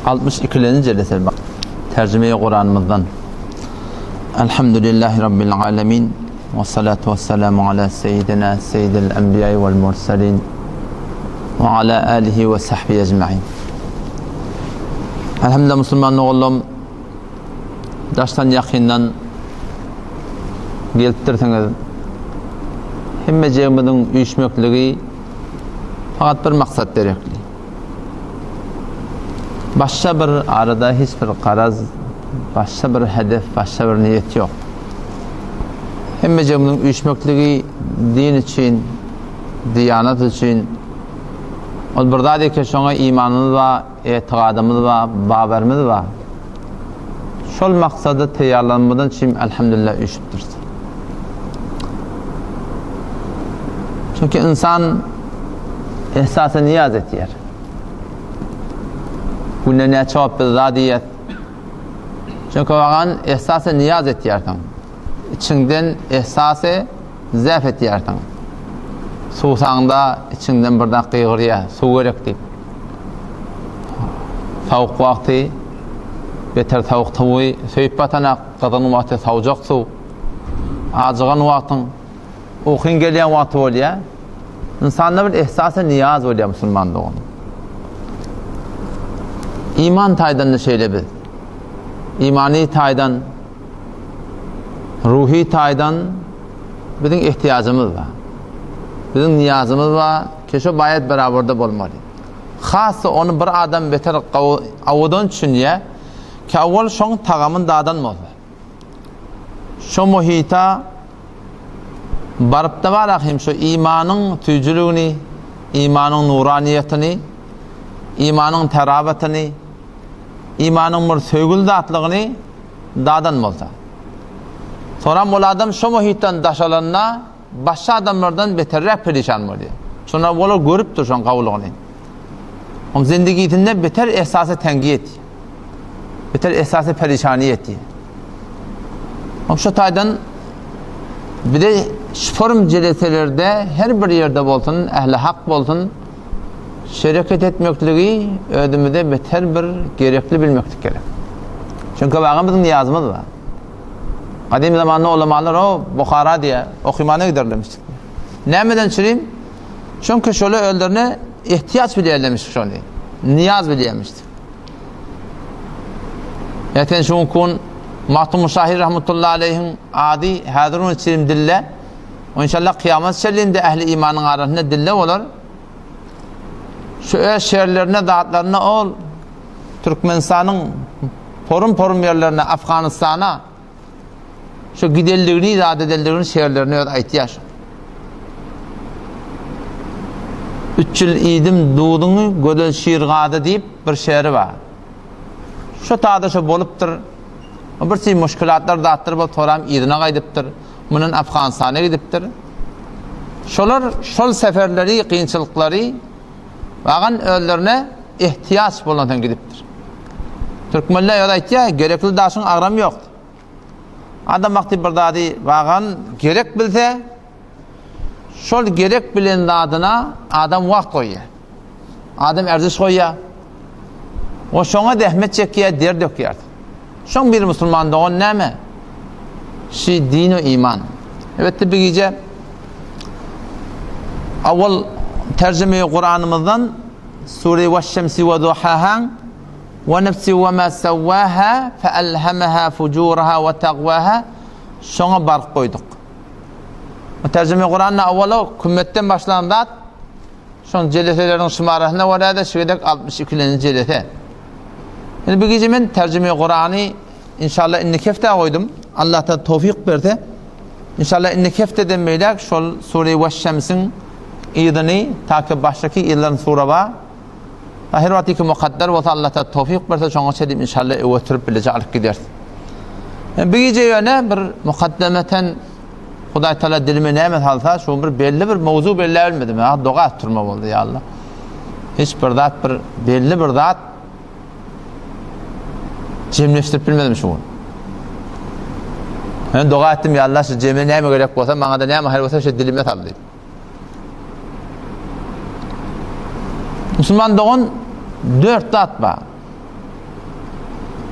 62. celesi tercüme-i Kur'an'ımızdan. Elhamdülillahi Rabbil alemin ve salatu ve selamu ala seyyidina seyyidil enbiyayı vel mursalin ve ala alihi ve sahbihi ecma'in. Elhamdülillah Müslüman oğlum, daştan yakından geliptirseniz himmeceğimizin uyuşmöklüğü fakat bir maksat gerekli. Başka bir arada hiçbir garaz, başka bir hedef, başka bir niyet yok. Himmeceğimizin uyuşmöklüğü din için, diyanet için, o burada değil ki şuna imanımız var, etiqadımız var, baberimiz var. Şol maksadı teyarlanmadan için elhamdülillah uyuşuptur. Çünkü insan ehsası niyaz etiyor. Bunun ne cevap bir zadiyet. Çünkü vagan ehsası niyaz etiyorsan, içinden ehsası zayıf etiyorsan, suğsağında içinden birden kıygırıya, su gerek deyip, tavuk vakti, beter tavuk tavuğu, söyüp batana kadının vakti savcak su, acıgan vaktin, okun gelen vakti oluyor. İnsanda bir ehsası niyaz oluyor Müslüman doğum. İman taydan da şöyle bir, imani taydan, ruhi taydan bizim ihtiyacımız var. Bizim niyazımız var ki şu bayat beraber olmalı. Xası onu bir adam beter avudan düşünüyor ki avval şun tağamın dağdan mı olur? Şu muhita barıp da var ahim şu imanın tücülüğünü, imanın nuraniyetini, imanın terabatini, imanın bir söygül dağıtlığını dağdan mı olur? Sonra bu adam şu muhittan daşalanına başka adamlardan beterrek perişan mı oluyor? Sonra bunu görüp duruşan kavluğunu. Ama zindagiyetinde beter esası tengiyet, beter esası perişaniyet. Ama şu taydan bir de form celeselerde her bir yerde olsun, ehli hak olsun, şeriket etmekliği ödümüde beter bir gerekli bilmeklik gerek. Çünkü bağımızın niyazımız var. Kadim zamanında ulamalar o Bukhara diye okuymanı giderlemiştik. Nemeden çürüyüm? Çünkü şöyle öldürüne ihtiyaç bile ellemiştik şöyle. Niyaz bile yemiştik. Yaten şu kun Mahtum Şahir rahmetullahi aleyhin adi hadirun çürüyüm dille. O inşallah kıyamet şerliğinde ehli imanın arasında dille olur. Şu şehirlerine, dağıtlarına ol. Türkmenistan'ın porum yerlerine, Afganistan'a şu gidelliğini, izade edildiğini şehirlerine ihtiyaç. 3 yıl idim doğduğunu Gödel Şiirga'da deyip bir şehri var. Şu tağda şu boluptur. Bir şey müşkülatlar dağıttırıp toram idine kaydiptir. Bunun Afganistan'a gidiptir. Şol seferleri, kıyınçılıkları bağın öllerine ihtiyaç bulunan gidiptir. Türkmenler ya da ihtiyaç, gerekli daşın ağram yoktu. Adam vakti bir dadi bağın gerek bilse, şol gerek bilen adına adam vakt koyuyor. Adam erziş koyuyor. O şuna dehmet çekiyor, der döküyor. Şun bir Müslüman doğun ne mi? Şi din ve iman. Evet de bir gece avval tercüme-i Kur'an'ımızdan Sure-i Veşşemsi ve Duhahan ve nefsi ve ma sevvaha feelhemaha fucuraha ve taqvaha şuna bark koyduk. Tercüme-i Kur'an'la avvalo kümmetten başlandat şun celeselerin şımarasına var da şuydek 62. celese. Yani bir gece ben tercüme-i Kur'an'ı inşallah inni kefte koydum. Allah da tevfik verdi. İnşallah inni kefte demeylek şol Sure-i Veşşems'in idini takip baştaki yılların sura var. Her vakti mukadder ve Allah da tevfik verse şuna çedim inşallah ötürüp bilece alıp gider. Yani bir gece yöne bir mukaddemeten Huday Teala dilime nimet halsa şu bir belli bir mevzu belli olmadı mı? Dua ettirme oldu ya Allah. Hiç bir zat bir belli bir zat cemleştirip bilmedim şu. Ben dua ettim ya Allah şu cemle neyme gerek olsa bana da neyme hayır olsa şu dilime sallayayım. Müslüman doğun 4 zat var.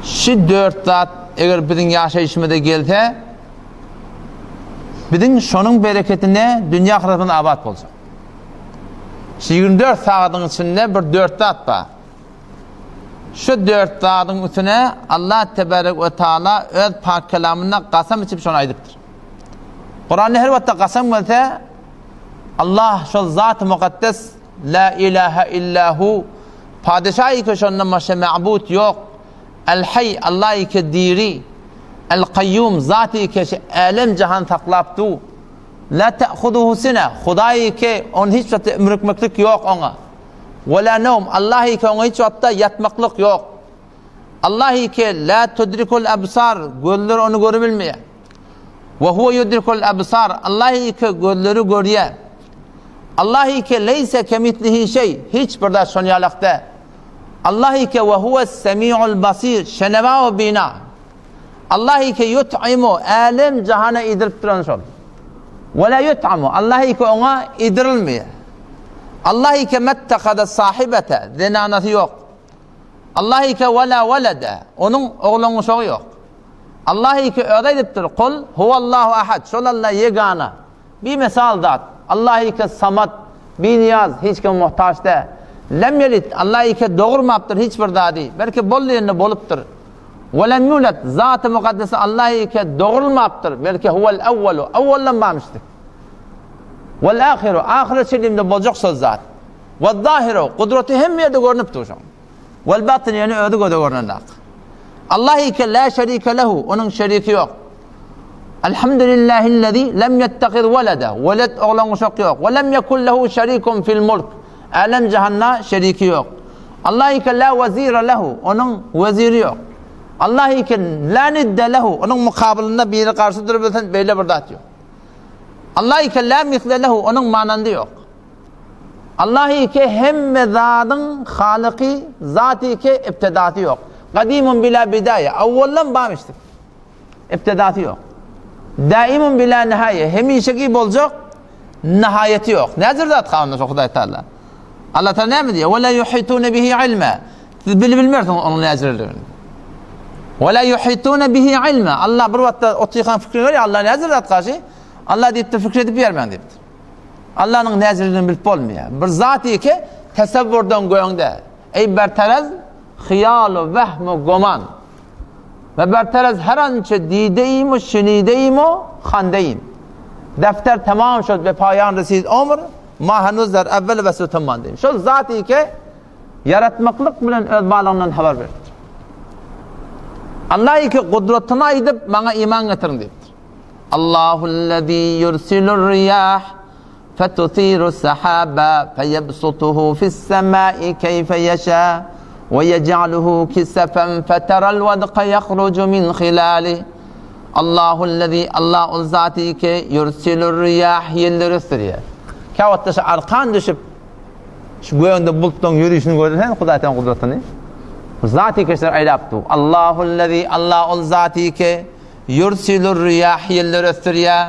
Şu 4 zat eğer bizim yaşayışımıza gelse, bizim şonun bereketine dünya ahiretinde abat olacak. 24 saatin içinde bir 4 zat var. Şu 4 zatın üstüne Allah Tebarek ve Teala öz pak kelamına kasam içip şunu aydıptır. Kur'an'ı her vakitte kasam gelse, Allah şu zat-ı mukaddes la ilahe illahu padişahı ki şundan başka ma'bud yok. El-Hayy Allah'ı ki diri, El-Qayyum zatı ki alem cihan taklaptu. La ta'khuduhu sine Hudayı ki onun hiç vakitte ümrükmeklik yok ona. Ve la nevm Allah'ı ki ona hiç vakitte yatmaklık yok. Allah'ı ki la tudrikul absar gözler onu görebilmeye. Ve huve yudrikul absar Allah'ı ki gözleri görüyor. Allah'ı ki leyse kemitlihi şey hiçbir de sonyalakta. Allah'ı ki ve huves semi'ul basir şeneva ve bina. Allah'ı ki yut'imu alem cihana idirip duran sol. Ve la yut'amu Allah'ı ki ona idirilmiyor. Allah'ı ki mettekada sahibete zinanatı yok. Allah'ı ki ve la velede onun oğlunun çoğu yok. Allah'ı ki öyle ediptir. Kul huvallahu ahad. Şol Allah yegana. Bir misal dat. Allah'ı ki samad. Bir niyaz. Hiç kim muhtaç de. Lem yelit. Allah'ı ki doğurmaptır. Hiçbir dadi. Belki bol yerine boluptur. Ve lem yulet. Zat-ı mukaddesi Allah'ı ki doğurulmaptır. Belki huvel evvelu. Evvelden bağmıştık. Vel ahiru. Ahiret çelimde bolacak söz zat. Ve zahiru. Kudreti hem yerde görünüp duruşun. Vel batın yani ödü göde görünenler. Allah'ı ki la şerike lehu. Onun şeriki yok. Elhamdülillahillezî lem yettekiz velede. Veled oğlanı çok yok. Ve lem yekun lehu şerikun fil mulk. Alem cihanna şeriki yok. Allah'ı ki la vezîre lehu. Onun veziri yok. Allah'ı ki la nidde lehu. Onun mukabilinde biri karşı durabilirsen böyle bir dat yok. Allah'ı ki la misle lehu. Onun manandı yok. Allah'ı ki hem zatın haliki zatı ki ibtidatı yok. Kadimun bila bidaye. Evvelden bağmıştık. İbtidatı yok. Daimun bila nihaye. Hemişeki olacak. Nihayeti yok. Nedir zat kanunu Huday Teala? Allah Teala ne diyor? Ve la yuhitune bihi ilme. Siz bilmiyorsunuz onun nezirlerini. Ve la yuhitune bihi ilme. Allah bir vakitte otuyan fikrini veriyor. Allah nezir zat karşı. Allah deyip de fikredip vermen deyip. Allah'ın nezirlerini bilip olmuyor. Bir zatı ki tesevvürden göğünde. Ey berterez hıyalu vehmu goman ve berterez her ançe dideyim o şinideyim o handeyim. Defter tamam şud ve payan resid ömür ma henüzler evvel ve sütüman deyim. Şu zatı ki yaratmaklık bilen öz bağlarından haber verir. Allah'ı ki kudretine edip bana iman getirin deyiptir. Allahullezî yursilur riyah fetuthiru sahaba feyebsutuhu fissemâi keyfe yeşâ وَيَجْعَلُهُ كِسَفًا فَتَرَى الْوَدْقَ يَخْرُجُ مِنْ خِلَالِهِ اللّٰهُ الَّذ۪ي Allah zatı ki yursilur riyah yelleri sürüyor. Kavatta arkan düşüp şu göğünde bulutun yürüyüşünü görürsen Huday'tan kudretini. Zatı ki işte öyle yaptı. Allahullezî Allah zatı ki yursilur riyah yelleri sürüyor.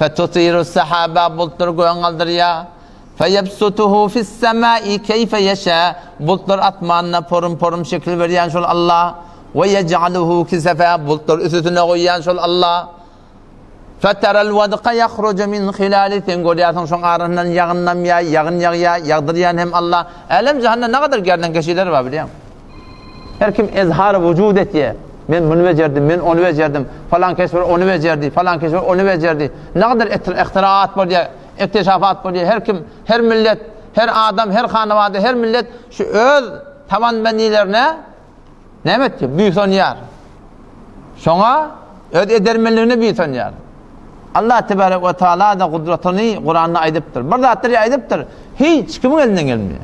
فَتُطِيرُ السَّحَابَ bulutları göğün kaldırıyor. فَيَبْسُتُهُ فِي السَّمَاءِ كَيْفَ يَشَاءُ bulutlar atmanına porum porum şekil veriyen şol Allah وَيَجْعَلُهُ كِسَفًا bulutlar üstüne koyan şol Allah فَتَرَى الْوَدْقَ يَخْرُجَ مِنْ خِلَالِ sen görüyorsun şol arasından yağından yağdırıyan hem Allah alem cehennem ne kadar gerden keşiler var biliyor musun? Her kim ezhar vücud etiyor. Ben bunu becerdim, ben onu becerdim. Falan keşfer onu becerdi, falan keşfer onu becerdi. Ne kadar ihtiraat var diye İktişafat bu diye her kim, her millet, her adam, her hanevade, her millet şu öz tavan benlilerine ne etti? Büyük sonyar. Şuna öz edermenlerine büyük sonyar. Allah Tebarek ve Teala da kudretini Kur'an'da aydıptır. Bir zatları aydıptır. Hiç kimin elinden gelmiyor.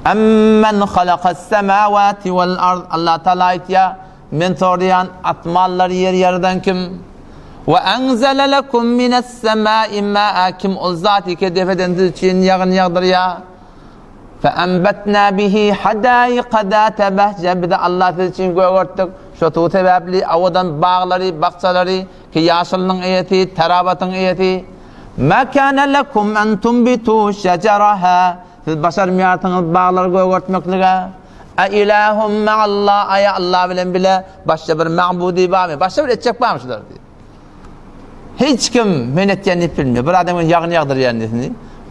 Emmen halakas semavati vel ard. Allah Teala ya men sordiyan atmallar yerden kim? Ve enzele lekum mines semai ma'a kim o zati ki defeden için yağdırıyor. Fe enbetna bihi hadaiqa zate behce bir de Allah için göğürttük. Şu sebepli avadan bağları, bahçeleri ki yaşılının iyeti, terabatın iyeti. Ma kana lekum en tumbitu şeceraha. Siz başar miyatınız bağları göğürtmekliğe. ilahum ma'allah, aya Allah bilen bile başka bir ma'budi var mı? Başka bir etçek var mı şular diye. Hiç kim men etkenini bilmiyor. Bir adamın yağını yağdırıyanını,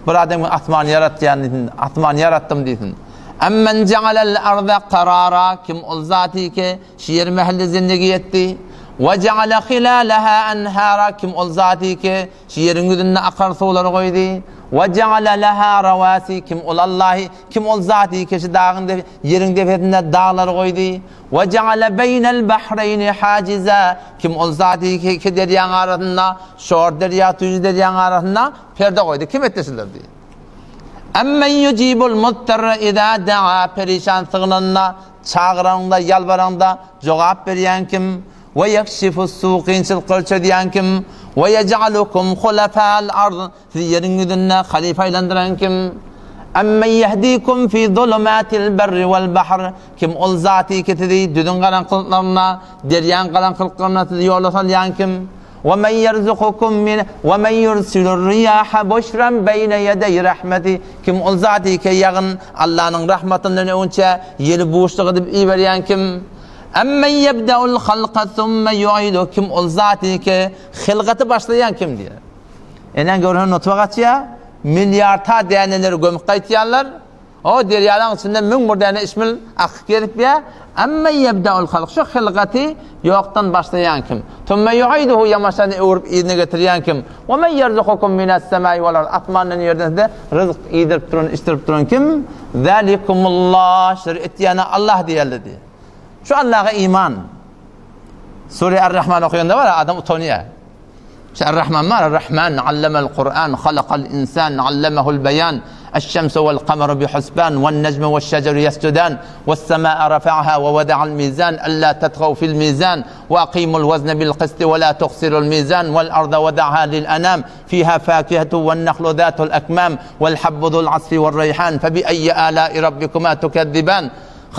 bir adamın atmanı yaratyanını, atmanı yarattım diyorsun. Emmen cealel arda karara, kim ol zati ki şiir mehli zindagi etti. Ve ceale hilalaha enhara, kim ol zati ki şiirin güdünne akar suları koydu. Ve ceale leha ravasi, kim ol Allahi, kim ol zati ki şu dağın yerin defetinde dağlar koydu. Ve ceale beynel bahreyni haciza, kim ol zati ki iki deryanın arasında, şor derya, tücü deryanın arasında perde koydu. Kim ettesiler diye. Emmen yucibul muttarra idâ da'a, perişan sığınanına, çağıranında, yalvaranda cevap veren kim? Ve yakşifus suqinçil qılça diyen kim? Ve yec'alukum khulafa'al ard, sizi yerin yüzünde halifaylandıran kim? Emmen yehdikum fi zulumatil berri vel bahr, kim ol zati ki sizi düdün karanlıklarına, deryan karanlıklarına sizi yola salayan kim? وَمَنْ يَرْزُقُكُمْ مِنْ وَمَنْ يُرْسِلُ الرِّيَاحَ بُشْرًا بَيْنَ يَدَيْ رَحْمَتِ, kim ol zati ki yağın Allah'ın rahmetinden önce yeli boşluk edip iyi veren kim? اَمَّنْ يَبْدَعُ الْخَلْقَ ثُمَّ يُعِيدُ, kim ol zati ki hilgatı başlayan kim diye. Enen görünen notuğa kaçıya milyarta değerleri gömük kayıtlarlar. O deryaların içinde mümbür değerine ismil akık gelip ya. Emmen yebda'ul halk, şu hilgati yoktan başlayan kim? Tumme yu'iduhu, yamaçlarını öğürüp iyidine getiriyen kim? Ve men yerzukukum minas semai vel ard, atmanın yerden de rızık iyidirip durun, istirip durun kim? Zalikumullah, şer'et yana Allah diyerli diye. Şu Allah'a iman. Sure Er-Rahman okuyanda var ya, adam utanıyor. Er-Rahman var, Er-Rahman allemel Kur'an, halakal insan, allemehul beyan. الشمس والقمر بحسبان والنجم والشجر يسجدان والسماء رفعها ووضع الميزان ألا تطغوا في الميزان وأقيموا الوزن بالقسط ولا تخسروا الميزان والأرض وضعها للأنام فيها فاكهة والنخل ذات الأكمام والحب ذو العصف والريحان فبأي آلاء ربكما تكذبان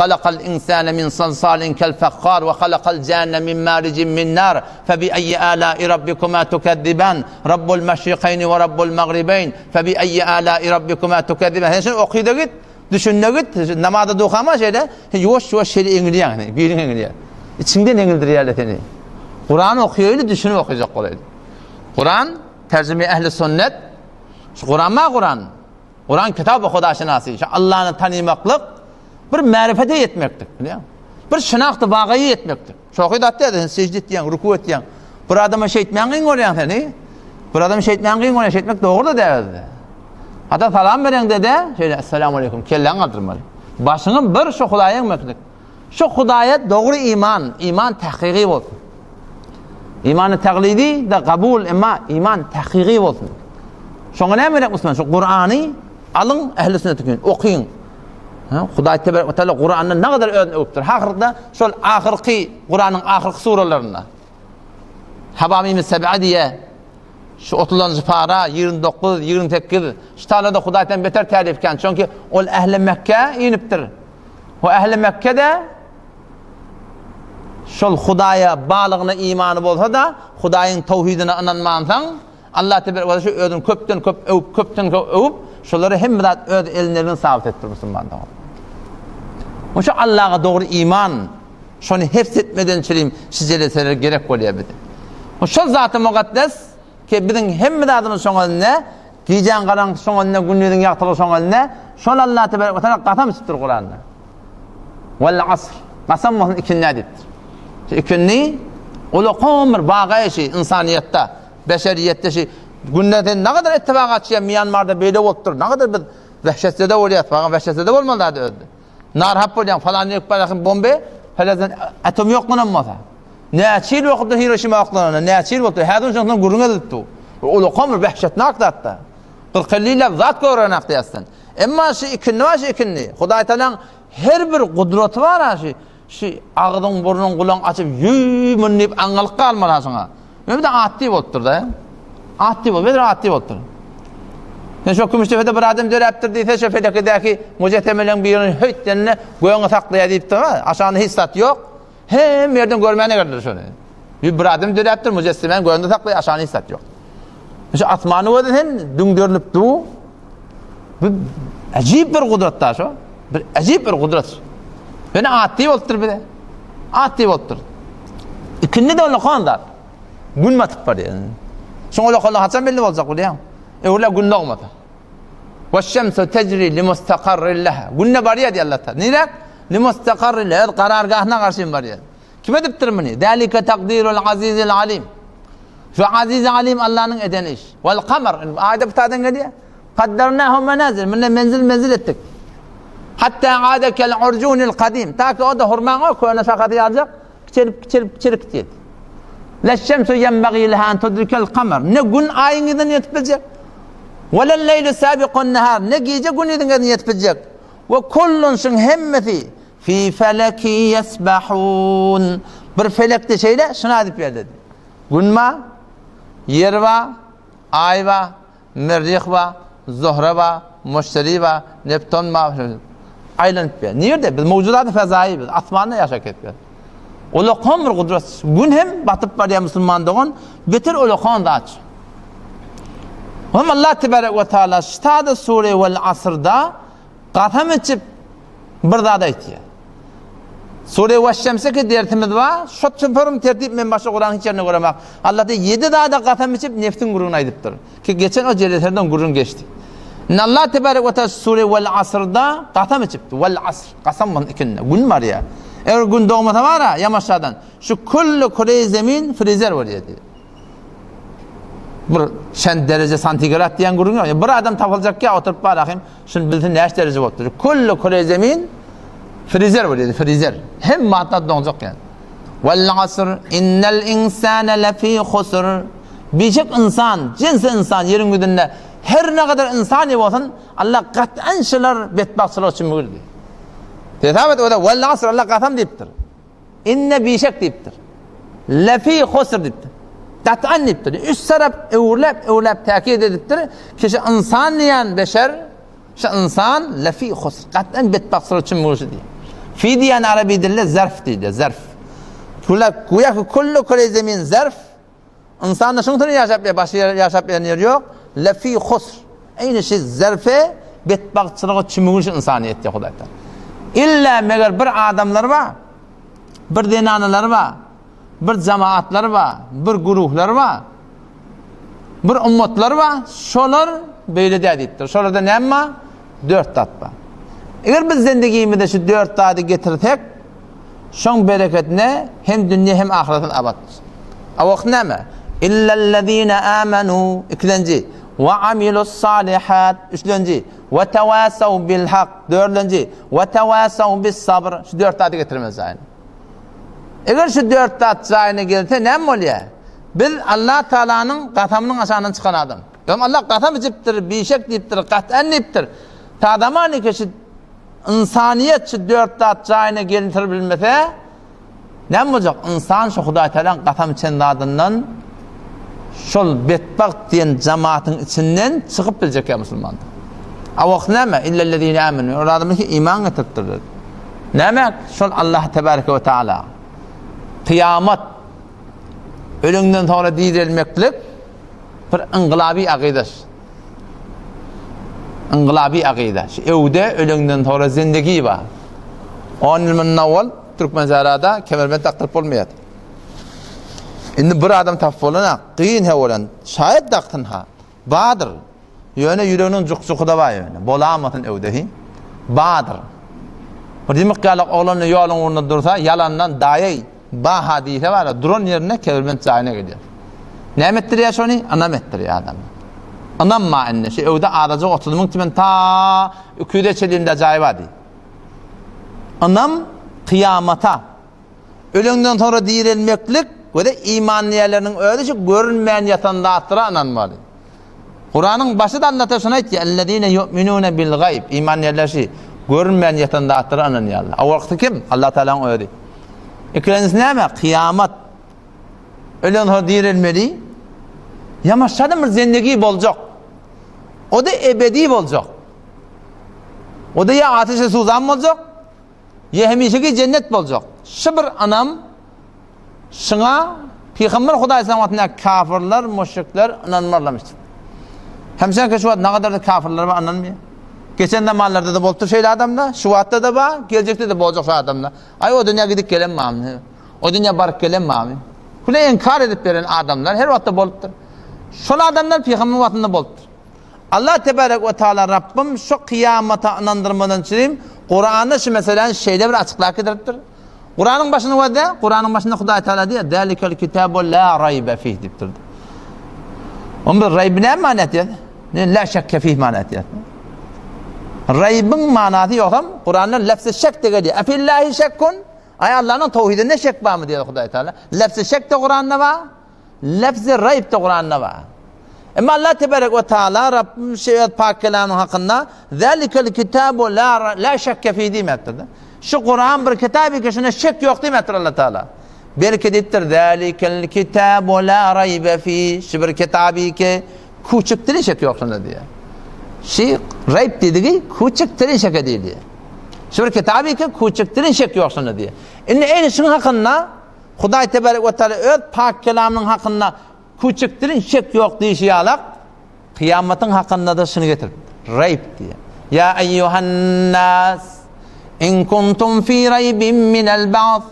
خلق الإنسان من صلصال كالفخار وخلق الجان من مارج من نار فبأي آلاء ربكما تكذبان رب المشرقين ورب المغربين فبأي آلاء ربكما تكذبان. Her şey okuyda git, düşünde git, namazda dokama şeyde yavaş yavaş şeyi İngiliz yani, birin İngiliz. İçinden İngiliz seni. Kur'an okuyuyla düşünüp okuyacak olaydı. Kur'an tercüme ehli sünnet. Şu Kur'an mı Kur'an? Kur'an kitap okudaşınası. Allah'ını tanımaklık bir marifete yetmektir. Bir şınaktı vakayı yetmektir. Çok idatte edin, secde ettiyen, ruku ettiyen. Bir adama şey etmeyen kıyın oluyan seni. Bir adama şey etmeyen kıyın oluyan, şey etmek doğru da değerli. Hatta salam veren dede, şöyle esselamu aleyküm, kellen kaldırmalı. Başını bir şu Hudaya yemektir. Şu Hudaya doğru iman, iman tahkiki olsun. İmanı taklidi de kabul ama iman tahkiki olsun. Şuna ne verek Müslüman? Şu Kur'an'ı alın, ehl-i sünnet okuyun. Huday Tebarek ve Teala Kur'an'ın ne kadar öğüttür. Hakikaten şol ahirki Kur'an'ın ahirki suralarına. Habamimiz Seb'a diye şu 30. para 29, 28 şu talada Huday'dan beter tarifken. Çünkü o ehli Mekke iniptir. O ehli Mekke'de şol Huday'a bağlığına imanı olsa da Huday'ın tevhidine inanmasan Allah Tebarek ve Teala şu ödün köpten övüp şunları hem de öz ellerini sabit ettir Müslümanlar. O şu Allah'a doğru iman, şunu hepsetmeden çeleyim sizlere gerek oluyor bir de. O şu zat-ı mukaddes ki bizim hem de adımız sonunda giyeceğin karanlık sonunda günlerin yaktığı sonunda şol Allah Tebarek ve Teala kasam istiyor Kur'an'da. Vel asr. Kasam muhun ikinni adettir. İkinni ulu kumur bağaya şey insaniyette, beşeriyette şey günlerden ne kadar ittifak açıyor Myanmar'da böyle otur. Ne kadar bir vehşetsede oluyor. Fakat vehşetsede olmalılardı öldü. Nar hap oluyor. Falan yok bakın bombe. Falan atom yok mu namasa. Ne açıl vakti Hiroşima aklanana. Ne açıl vakti. Hadun şansan guruna tuttu. Ulu kamur vehşet nakdatta. Kırkılliyle zat gören aktiyasın. Ama şu ikinni var şu ikinni. Huday Teala'nın her bir kudreti var ha şu ağzın burnun kulağın açıp yümünleyip angalık kalmalı sana. Bir de aktif otur da. Aktif ol, bir aktif otur. Ne şu Kümüştepe'de bir adam döreptir deyse şu felakideki mucetemelen bir yerin hüttenine goyunu saklaya deyip de var. Aşağında hissat yok. Hem yerden görmeyene kadar şunu. Bir adam döreptir mucetemen goyunu saklaya aşağında hissat yok. Şu atmanı o desen dün görülüp du. Bir acayip bir kudret daha şu. Bir acayip bir kudret. Beni atti boltur bile. Atti boltur. İkinni de ola qandar. Gün matıp var yani. Şoň ola qanlar haçan belli boljak bolýar. Öwle gün dogmata. Veş-şemsu tecri limustaqarrin laha. Günne bar ýa diýär Allah taala. Nirek? Limustaqarrin laha qarargahyna garşy bar ýa. Kime dipdir meni? Zalika taqdirul azizil alim. Şu aziz alim Allah'ın edeni iş. Vel kamer. Ayda bitadan geliyor. Kaddernahu menazil. Minne menzil ettik. Hatta ade kel urcunil kadim. Ta ki o da hurmağa koyuna şakatı alacak. Kiçilip gidecek. Leşşemsu yenbagi leha en tudrikel kamer. Ne gün ayın giden yetip bilecek. Ve lelleylu sabiqun nehar. Ne gece gün giden yetip bilecek. Ve kullun şun hemmeti fi feleki yesbahun. Bir felekte şeyle şuna edip yer dedi. Gün ma, yer va, ay va, merrih va, zuhra va, müşteri va, Neptun va. Aylanıp yer. Nerede? Biz mevcudat-ı fezai biz. Asmanda yaşak etmiyor. Ulukan bir kudret. Gün hem batıp var ya Müslüman doğun, betir ulukan da aç. Hem Allah Tebarek ve Teala ştada sure vel asrda qatam içip bir dada itiyor. Sure veş-şemse ki dertimiz var. Şu tüpürüm tertip men başa Kur'an hiç yerine göremek. Allah da 7 dada qatam içip neftin gururuna aydıptır. Ki geçen o cerelerden gururun geçti. Allah Tebarek ve Teala sure vel asrda qatam içipti. Vel asr. Qasam man ikinne. Gün var ya. Eğer gün doğmata var ya yamaçlardan. Şu kullu kure zemin frizer var ya diyor. Bir şen derece santigrat diyen gurun yok. Bir adam tapılacak ya oturup var akım. Şunu bilsin neş derece oldu. Kullu kure zemin frizer var ya frizer. Hem madde donacak yani. Vel asr innel insane lefî khusr. Birçok insan, cinsi insan yerin güdünde her ne kadar insani olsun Allah kat'an şeyler betbakçılar için mühür diyor. Tetamet o da vel asr Allah qatam deyiptir. İnne bişek deyiptir. Lefî khusr deyiptir. Kat'an deyiptir. Üç taraf evlep takid ediptir. Kişi insan diyen beşer, şu insan lefî khusr. Kat'an betbakçılar için mühür diyor. Fi diyen Arabi dille zarf deydi. Zarf. Kuyak kullu kule zemin zarf. İnsanla şunu yaşap başı yaşap yer yok. Lefî khusr. Aynı şey zarfe betbakçılığı için mühür insaniyet diyor Huday Teala. İlla meğer bir adamlar var, bir denanalar var, bir cemaatlar var, bir guruhlar var, bir ummatlar var, şolar böyle deyiptir. Şolarda ne var? 4 tat var. Eğer biz zindagimizde şu 4 tatı getirsek, şoň bereketine hem dünya hem ahiretin abatdır. Awak näme? İllellezîne âmenû ikinci ve amilus salihat üçüncü ve tevasav bil hak dördüncü ve tevasav bis sabr şu 4 tatı getirmez aynı. Eğer şu 4 tat zayını gelirse ne oluyor? Biz Allah Teala'nın qatamının aşağından çıkan adam. Allah qatam içiptir, bişek deyiptir, qat'an deyiptir. Tadamani ki şu insaniyet şu 4 tat zayını getirbilmese ne olacak? İnsan şu Huday Teala'nın qatam içinde adından şol betbakt diyen cemaatin içinden çıkıp bilecek ya Müslüman. Awak näme illellezîne âmenû. O adamı ki iman getirtir. Näme? Şol Allah Tebareke ve Teala kıyamet ölümden sonra dirilmeklik bir inqilabi akideş. İnqilabi akide. Evde ölümden sonra zindagi var. 10 yıl avval Türkmenizarada kemermen taktırıp olmayad. Indi bir adam tap bolana qiyyn he bolan şayet daqtın ha badır yöne yüreğinin juqjuqda var yöne bolamatın evdehi badır bir miqdar oğlanı yolun ornunda dursa yalandan dayay ba hadise var duran yerine kemermen çayına gidiyor. Nämetdir ya şonu anamettir ya adam. Anam ma enne şey evde aracı 30 min timen taüküde çelinde cayvadi. Anam kıyamata ölümden sonra dirilmeklik ve de imaniyerlerinin öyle şey görünmeyen yatanda attıra ananmalı. Kur'an'ın başı da anlatıyor şuna ki اَلَّذ۪ينَ يُؤْمِنُونَ بِالْغَيْبِ İmaniyerler şey görünmeyen yatanda attıra ananmalı. O vakti kim? Allah Teala'nın öyle. İkincisi ne mi? Kıyamet. Ölümden sonra dirilmeli. Yamaşladı mı zindagi olacak. O da ebedi olacak. O da ya ateşe suzan olacak ya hemişeki cennet olacak. Şıbır anam şuna Peygamber Huday Sallallahu kafirler, müşrikler inanmarlamıştır. Hemşen ki şu ne kadar da kafirler var anlanmıyor. Geçen zamanlarda da boltu şeyli adamlar, şu vatta da var, gelecekte de bolacak şu adamlar. Ay o dünya gidip gelen mi? O dünya barık gelen mi? Kule inkar edip veren adamlar her vatta boluttur. Şol adamlar peygamber vatında boluttur. Allah tebarek ve teala Rabbim şu kıyamata inandırmadan çireyim, Kur'an'da şu mesela şeyde bir açıklık ediriptir. Kur'an'ın başında var da, Kur'an'ın başında Hudayi Teala diyor, "Zalikel kitabu la raybe fih" diptir. Onun bir rayb ne manat ya? La şekke fih manat ya. Raybın manatı yok ama Kur'an'ın lafzı şek de geliyor. Efillahi şekkun. Ay Allah'ın tevhidinde şek var mı diyor Hudayi Teala. Lafzı şek de Kur'an'da var. Lafzı rayb de Kur'an'da var. Ama Allah tebarek ve teala Rabbim şeriat pak kelamının hakkında "Zalikel kitabu la şekke fih" demektir. Şu Kur'an bir kitabı ki şuna şek yok demektir Allah Teala. Belki dittir "Zalikel kitabu la raybe fih" şu bir kitabı ki küçüktür şek yok şunda diye. Şey rayb dediği küçüktür şek değil. Şu bir kitabı ki küçüktür şek yok şunda diye. En şunun hakkında Hudayi tebarek ve teala öz pak kelamının hakkında küçüktür şek yok deyişi alak kıyametin hakkında da şunu getir. Rayb diye. Ya eyyuhan nas in kuntum fi raybin minel ba'th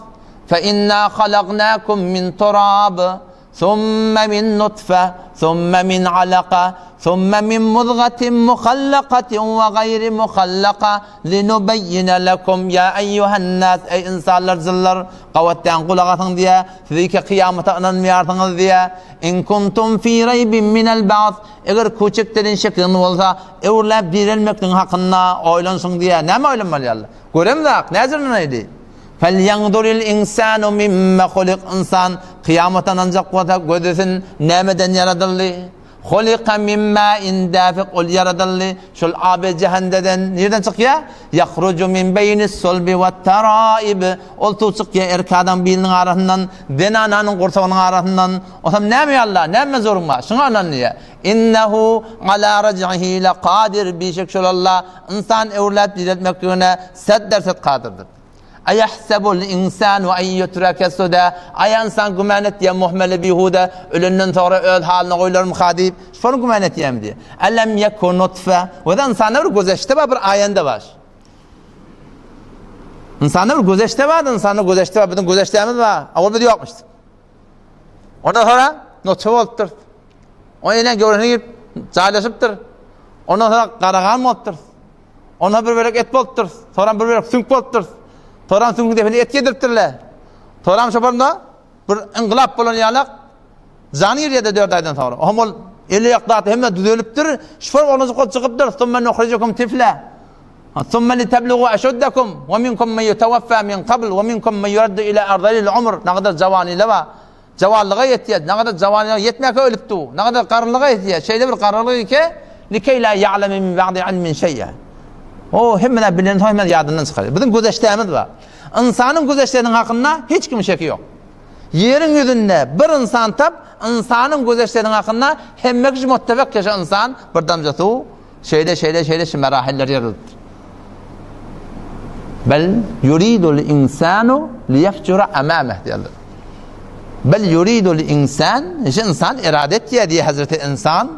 fe inna halaknakum min turab thumma min nutfe thumma min alaka thumma min mudgatin mukhallaqatin ve gayri mukhallaka linubeyyine lekum ya eyyuhan nas ey insanlar zillar qavattan kulağatın diye sizike kıyamata inanmıyordunuz diye in kuntum fi raybin minel ba'th eğer küçüklerin şeklini olsa evlep dirilmektin hakkında oylansın diye ne mi oylanmalı Allah görem de nezirine neydi فَلْيَنْظُرِ الْاِنْسَانُ مِمَّ خُلِقْ insan kıyamatan ancak gözüsün nemeden yaradıldı خُلِقَ مِمَّا اِنْدَافِقْ ol yaradıldı şul abi cehendeden nereden çıkıyor? يَخْرُجُ مِنْ بَيْنِ السُّلْبِ وَالتَّرَائِبِ ol tu çıkıyor erkadan bilinin arasından denananın kursağının arasından o zaman ne mi Allah ne mi zorunma şunu anlanıyor innehu ala rac'ihi laqadir bir şey şul Allah insan evlat diriltmek yönüne set kadirdir. Ayahsabul insanu en yutraka suda ay insan gümanet ya muhmel bihuda ölünden sonra öl haline koyulur mu hadip şunu gümanet yem diye elem yekun nutfe ve da insanlar gözleşte bir ayende var insanlar gözleşte var insanlar gözleşte var bizim gözleştiğimiz var avul bir yokmuş ondan sonra nutfe oldur o yine görünüp caylaşıptır ondan sonra qarağan oldur ona bir bölük et oldur sonra bir bölük sünk oldur Toran süngü defini et yediriptirler. Toran şoparında bir inqilab bolan yalak canı yeriyede 4 aydan sonra. Omol eli yaqdatı hemme düzeliptir. Şofar onuzu qol çıqıptır. Thumma nukhrijukum tifla. Thumma litablugu ashuddakum wa minkum man yatawaffa min qabl wa minkum man yuraddu ila ardhil umr. Naqadar javaniyle va javanlığa yetiyet. Naqadar javaniyle yetmeke ölüptü. Naqadar qarınlığa yetiyet. Şeyde bir qarınlığı ki likay la ya'lemu min ba'di ilmin şey'a. O hemmine bilen hemen yadından çıkarıyor. Bizim gözleştiğimiz var. İnsanın gözleştiğinin hakkında hiç kim şeki yok. Yerin yüzünde bir insan tab, insanın gözleştiğinin hakkında hemmekçi muttefak yaşa insan bir damcası şeyde şu merahiller yarılır. Bel yuridul insanu liyefcura amameh diyorlar. Bel yuridul insan iradet diye Hazreti insan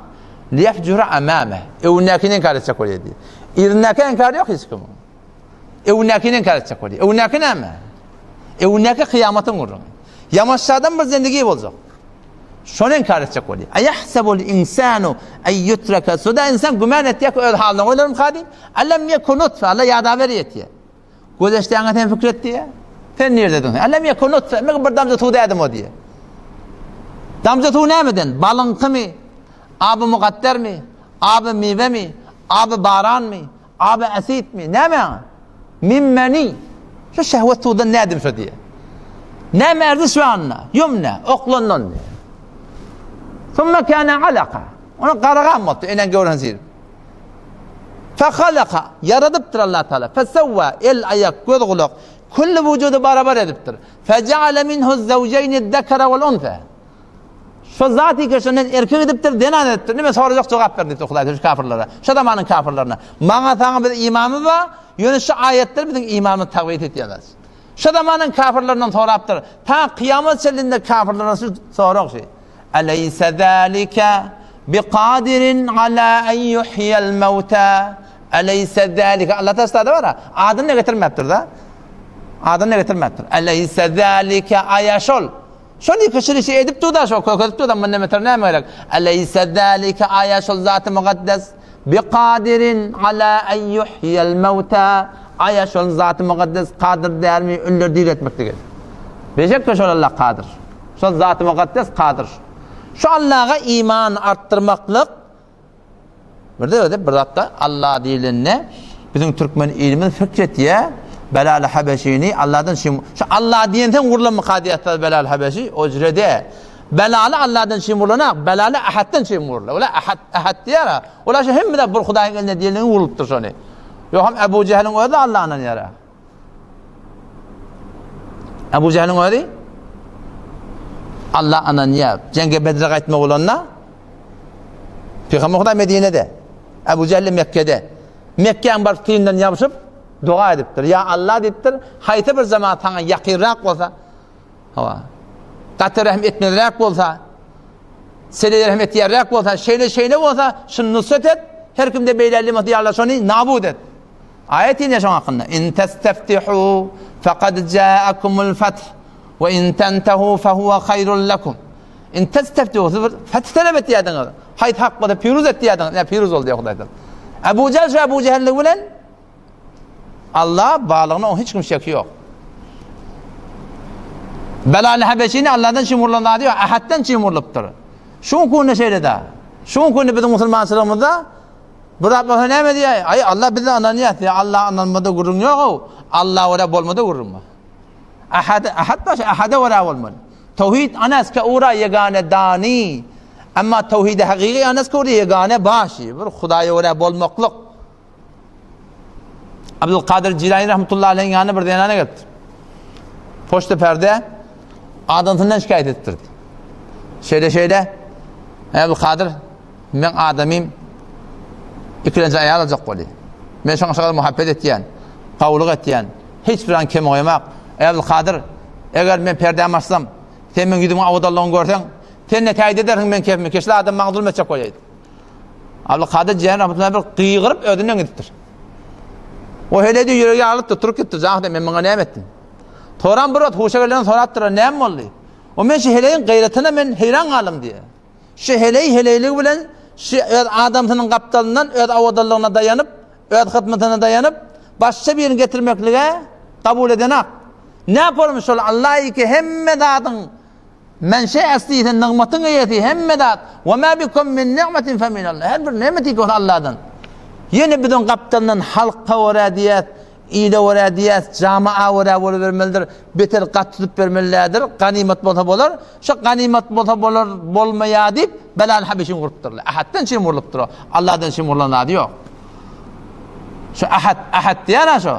liyefcura amameh. Evnakinin karışacak oluyor diye. İrnaki inkar yok hiç kim. Evnakinin inkar edecek oluyor. Evnaki ne mi? Evnaki kıyametin vurur. Yamaçlardan bir zindagi olacak. Şunu inkar edecek oluyor. Ayahsabul insanu en yutraka suda insan güman ettiği öyle haline oylar mı kadim? Allem yekun nutfe. Allah yadaver yetiyor. Gözleştiğine ten fikret diye. Sen nerede dedin? Allem yekun nutfe. Mek bir damca tuğda edim o diye. Damca tuğ ne midin? Balınkı mı? Abi mukadder mi? Abi meyve mi? Abi baran mı? Abi asit mi? Ne mi? Mimmeni. Şu şehvet tuğdan ne edim şu diye. Ne merdi şu anla? Yumne. Oklunun diye. Sonra kâne alaka. Onu qarağan mı oldu? İnen görün zir. Fehalaka. Yaradıptır Allah Teala. Fesevva. El ayak, göz kulak. Kullu vücudu beraber ediptir. Feceale minhu zevceyni dekara vel unfe. Şu zat-ı kişinin erkek ediptir, denan ediptir. Nime soracak cevap verdi şu kafirlere. Şu zamanın kafirlerine. Bana sana bir imamı var. Yönü şu ayetler bizim imamını takviyet ediyorlar. Şu zamanın kafirlerinden soraptır. Ta kıyamet çelinde kafirlerine sorak şey. Aleyse zâlike biqadirin ala en yuhyel mevta. Eleyse zalike Allah tasda var ha. Adını ne getirmeptir da? Adını ne getirmeptir? Eleyse zalike ayaşol. Şöyle kışırışı edip tuğda şu kokadip tuğda mı ne metre ne merak? Eleyse zalike ayaşol zat-ı mukaddes biqadirin ala en yuhyiyel mevta. Ayaşol zat-ı mukaddes kadir der mi? Ünlür diretmektedir. Becek ki şol Allah kadir. Şol zat-ı mukaddes kadir. Şu Allah'a iman arttırmaklık bir hatta Allah dilinde bizim Türkmen ilmin fikretiye Belal Habeşi'ni Allah'tan şu Allah diyenden vurulan mukadiyette Belal Habeşi o cürede Belal'ı Allah'tan şey vurulana Belal'ı ahaddan şey vurulana ola ahad diyara ola şey hem de bu Hudayın eline dilini vuruluptur şunu yok hem Ebu Cehil'in öyle Allah'ın yara Ebu Cehil'in öyle Allah ananya cenge Bedre gaytme olanla Peygamber Huday Medine'de Ebu Cehil Mekke'de Mekke'nin barkıyından yapışıp dua ediptir. Ya Allah dediptir. Hayta bir zaman sana yakirrak olsa katı rahmet etmedirak olsa seni rahmet yerrak olsa şeyle olsa şunu nusret et her kimde beylerli diyarlar şunu nabud et. Ayetin yaşam hakkında in testeftihu fekad ca'akumul feth ve in tentehu fehuve hayrun lekum in testeftihu feth talep diyadın hayt hakkında piruz et diyadın ya piruz oldu ya Huday'dan Ebu Cehil ve Ebu Cehil'le bilen Allah bağlığına o hiç kimse yok. Belal Habeşi'ni Allah'tan çimurlanlar diyor. Ahad'tan çimurluptur. Şun konu şeyle de. Şun konu bizim Müslüman sıramızda bırakmak ne diyor? Ay Allah bize ananiyat ya. Allah ananmada gurur yok. Allah oraya bolmada gurur mu? Ahad baş ahada oraya olmalı. Tevhid anas ka ora yegane dani. Ama tevhid hakiki anas ka ora yegane başı. Bir Hudaya oraya bolmaklık. Abdülkadir Cilani rahmetullahi aleyhin yanına bir denene gitti. Poşta perde adamından şikayet ettirdi. Şeyde Abdülkadir ben adamım ikinci ayar alacak kolu. Ben şuna kadar muhabbet ettiyen, kavuluk ettiyen, hiçbir an kem oymak. Abdülkadir eğer ben perdemi açsam, sen ben gidip avudallığını görsen, sen ne teyit edersin ben kefimi, keşke adam mağdulum edecek kolaydı. Abdülkadir Cilani rahmetullahi aleyhin kıyıqırıp ödünden gittir. O hele diyor yüreği alıp da Türk gitti. Zaten ben bana ne ettim? Toran bırak hoşa gelen sorattır ne mi oldu? O men şu heleyin gayretine ben hayran kaldım diye. Şu heleylik bilen şu adamının kaptalından öd avadallığına dayanıp öd hizmetine dayanıp başka birini getirmekliğe kabul edenak. Ne yaparmış ol Allah'ı ki hemmedatın menşe asliyeten nimetin ayeti hemmedat ve ma bikum min ni'metin fe minallah. Her bir nimeti ki Allah'dan. Yine bütün kaptanın halka oraya diyet, iyile oraya diyet, camiye oraya vermelidir, beter kat tutup vermelidir, ganimet bolsa bolar, şu ganimet bolsa bolar, bolmaya deyip, Belal Habeşi'ni kurtturlar. Ahad'dan şey vuruluptur o, Allah'dan şey vurulanadı yok. Şu ahad diyen şu.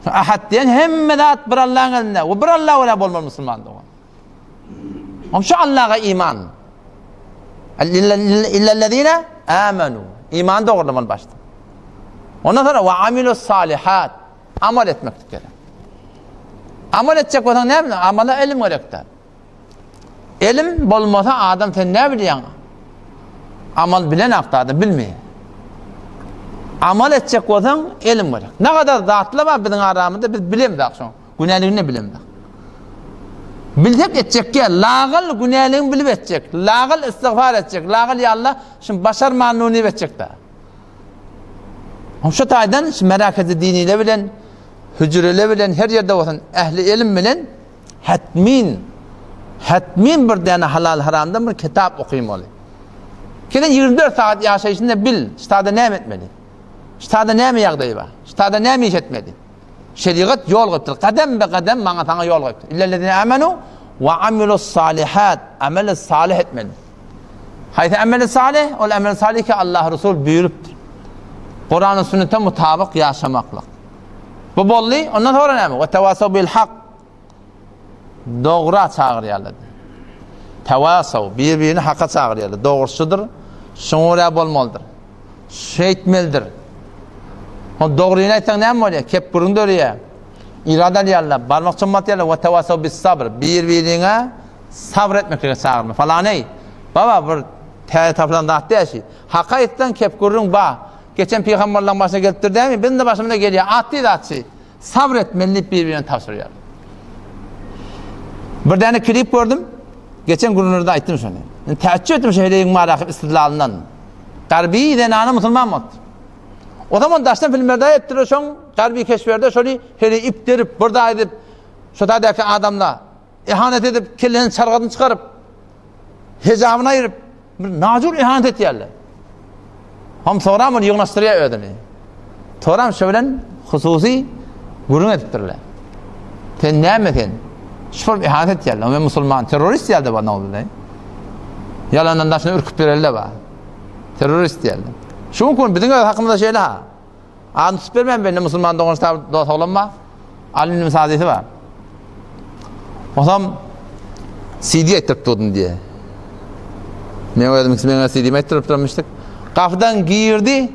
Şu ahad diyen hemmedat bir Allah'ın elinde, o bir Allah oraya bolmalı Müslümandı o. Ama şu Allah'a iman. İllellezine amenu. İman doğrulaman başta. Ondan sonra ve amilus salihat. Amel etmek gerek. Amel edecek olan ne bileyim? Amele ilim gerektir. İlim bulmasa adam sen ne biliyorsun? Amel bilen aktardı bilmiyor. Amel edecek olan ilim gerek. Ne kadar dağıtlı var bizim aramızda biz bilemedik şu. Günahlarını bilemedik. Bildik edecek ki lağıl günahlarını bilip edecek. Lağıl istiğfar edecek. Lağıl ya Allah şimdi başar manunu edecek de. Şu taydan meraketi diniyle bilen, hücreyle bilen, her yerde olsun ehli ilim bilen hatmin bir tane halal haramdan bir kitap okuyayım oluyor. Keden 24 saat yaşayışında bil, ştada ne etmeli? Ştada ne mi yağdayı var? Ştada ne mi iş etmeli? Şeriat yol götür. Kadem be kadem bana sana yol götür. İllellezine amenu ve amilus salihat. Amel salih etmeli. Haydi amel salih, o amel salih ki Allah Resul buyuruptur. Kur'an-ı sünnete mutabık yaşamakla. Bu bollu ondan sonra ne mi? Ve tevasav bil hak. Doğru çağırıyorlar. Tevasav birbirini hakka çağırıyorlar. Doğrusudur. Şuna bolmalıdır. Şeytmeldir. O doğruyu aytsan ne mi oluyor? Kep burunda oraya. İrade alıyorlar. Barmak çımmat diyorlar. Ve tevasav bis sabr. Birbirine sabretmekle çağırma. Falan ne? Baba bir tarafından dağıttı ya şey. Hakka etten kep kurun ba. geçen peygamberlerin başına geliptir değil mi? Benim de başıma geliyor. Attıydı atçı. Sabretmeli birbirine tavsırıyor. Bir tane klip gördüm. Geçen günlerde aytdım şunu. Teəccüb etdim şehirleyin marakip istidlalından. Garbi denanı Müslüman mı? O zaman daştan filmlerde ettirir şun garbi keşferde şöyle hele ip derip burada edip şuradaki adamla ihanet edip kellerini çargadını çıkarıp hicabına ayırıp nacur ihanet et yerler. Ham sonra mı yığınlaştırıyor ödünü. Sonra şöyle hususi gurun ettirler. Sen ne metin? Şoför ihanet et yerler. O Müslüman terörist yerler bana oldu ne? Yalandan daşını ürküp verirler bana. Terörist yerler. Şu gün bizim hakkımızda şeyler ha. Anı süpermen benimle Müslüman doğuşta olanma. Ali'nin müsaadesi var. O zaman CD ettirip durdum diye. Ne oynadım ki ben CD'mi ettirip durmuştuk. Kapıdan girdi,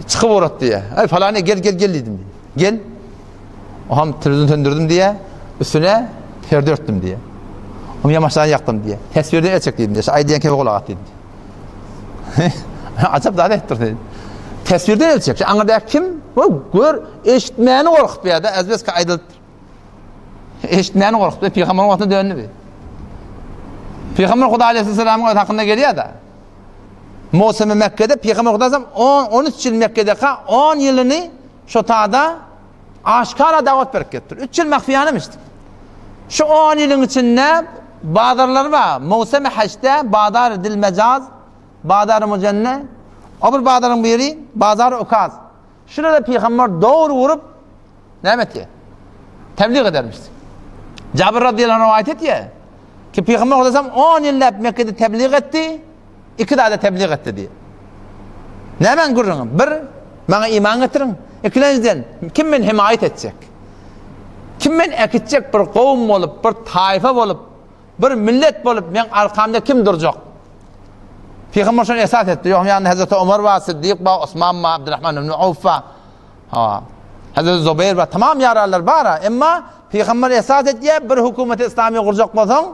çıkıp uğradı diye. Ay falan gel dedim diye. Gel. O zaman televizyon söndürdüm diye, üstüne perde örttüm diye. Onu yamaçlarını yaktım diye. Tesbirde el çektim diye. Ay diyen kefek olarak dedim diye. Acaba daha da ettirdi. Tesbirden el çek. Anladın kim? Gör, eşitmeyeni korkup bir yerde. Ezbeska aydılıktır. Eşitmeyeni korkup bir Peygamber'in vaktinde döndü bir. Peygamber Kuda Aleyhisselam'ın hakkında geliyor da. Musim-i Mekke'de Peygamber Kuda 13 yıl Mekke'de 10 yılını şu tağda aşkara davet berkettir. 3 yıl mekfiyanımıştı. Şu 10 yılın içinde badarlar var. Musim-i Haç'ta badar dil mecaz, badar-ı mücenne, öbür badarın biri bazar-ı ukaz. Şurada Peygamber doğru vurup ne etti? Tebliğ edermişti. Cabir radıyallahu anh rivayet etti ya ki Peygamber Kuda 10 yıllar Mekke'de tebliğ etti, 2 daha da tebliğ etti diye. Ne hemen görürüm? Bir, bana iman getirin. İkinciden, kim beni himayet edecek? Kim beni ekitecek bir kavim olup, bir taife olup, bir millet olup, ben arkamda kim duracak? Peygamber şunu esas etti. Yok yani Hazreti Ömer var, Sıddık var, Osman var, Abdurrahman ibn Avf var. Hazreti Zübeyir var. Tamam yararlar var. Ama Peygamber esas etti ya bir hükümet-i İslami kuracak bolsan,